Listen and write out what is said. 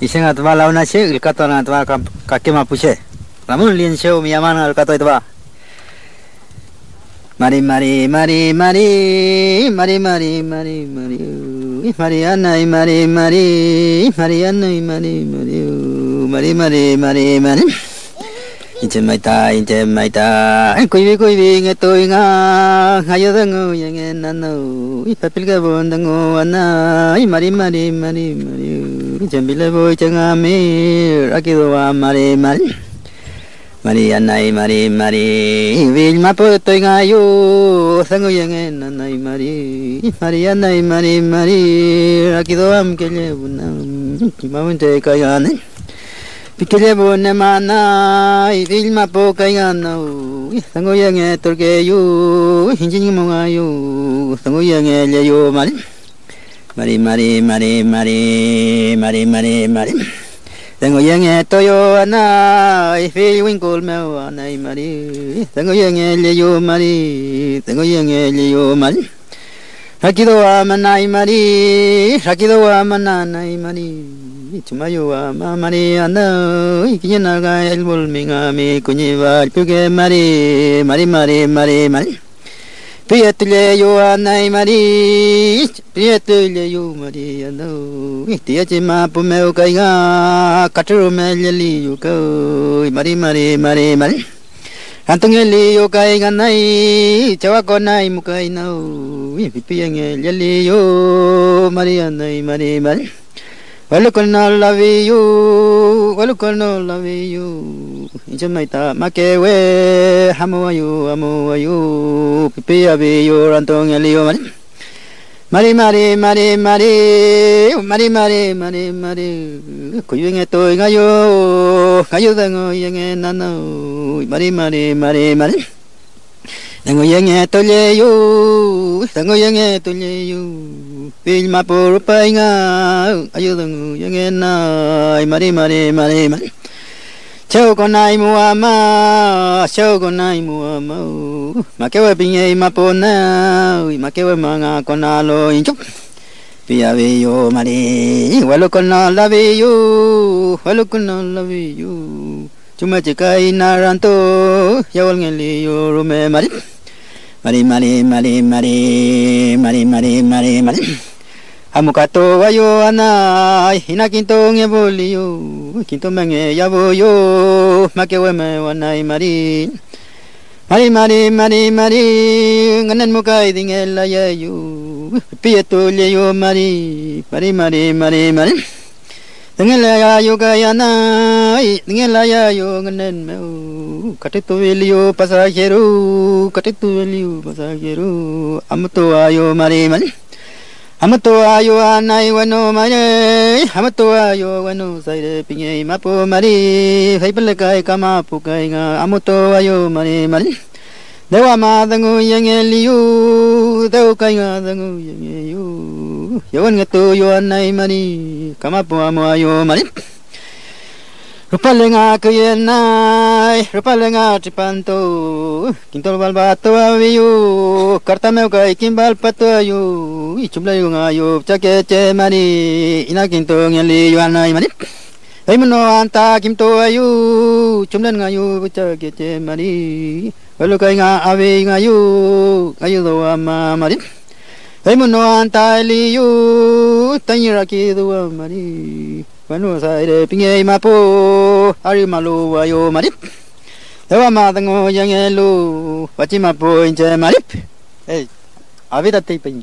Iseng atwa launa che ilkato na atwa kakema puche. Namun lien show miyaman ilkato itwa. Mari mari mari mari mari mari mari mari Mariana mari mari Mariana mari mari mari mari mari mari Inche maita Kuibi ngetoy nga Hayo dango yang enano Ipapil gabon dango ana Mari mari mari mari Jambila boy changami Rakido wa mari mari Mariana mari mari Vilma potoy ngayo Sango yang enanay mari Mariana mari mari Rakido am kele bunam Kimawente kayane Pikirnya boleh mana, ilmu apa kaya nau, tangguh yang terkeyu, hinjing mengayu, tangguh yang leyu mari, mari mari mari mari mari mari mari, tangguh yang toyo ana, feel wingkul mau ana mari, tangguh yang leyu mari, tangguh yang leyu mari, rakido amana mari, rakido amana mari. Cuma yo mari anda ikinya naga elbol mingami kunyiwa puge mari mari mari mari mari pietule yo anai mari pietule yo mari anda itia cima pumeu kaiga katru meleli yo ko mari mari mari mari antungeli yo kaiga nai cawa konai mukai nau pipienge leli yo mari anai mari mari Walukona love you, walukona love you. Inchamaita makewe, hamu ayu, pipi abi yo rantong elio mari. Mari mari mari mari, mari mari mari mari. Kuyenge toy ngayo dango yenge nano. Mari mari mari mari. Dango yenge toleyo, dango yenge toleyo. Vilma por painga, ayudan yang enai, mari mari mari mari. Chau konai muama, chau konai muama. Makewe pingai mapona, makewe manga konalo injuk. Piaveyo mari, walu kona laveyo, walu kona laveyo. Cuma cekai naranto, yawal ngeliyo rume mari. Mari mari mari mari mari mari mari mari Amukato wayo ana hina kinto ngeboliyo kinto menge yaboyo makewe me wanai mari mari mari mari mari nganen mukai dingela yayo pieto leyo mari mari mari mari mari dingela yayo kayana dingela yayo nganen me Katitu velio pasajero, amato ayo mari mari, amato ayo anai wano mari, amato ayo wano saire pingai mapo mari, hai pelekai kama pukai nga, amato ayo mari mari, dewa madangu yang eliu, dewa kai nga dangu yang eliu, yawan ngatu yo anai mari, kama pu amo ayo mari. Rupalenga kuyenai, rupalenga tripanto, kintol balbato aviu, kartameu kai kimbal pato ayu, ichumlayu ngayu, chakece mari, ina kinto ngeli yuanai mari. Haimuno anta kimto ayu, chumlan ngayu, chakece mari, walukai nga avi ngayu, ngayu doa mari. Haimuno anta eliyu, tanyiraki doa mari. Wanu saire pingai mapo hari malu ayo marip dewa madango yang elu wachi mapo ince marip avida tei pin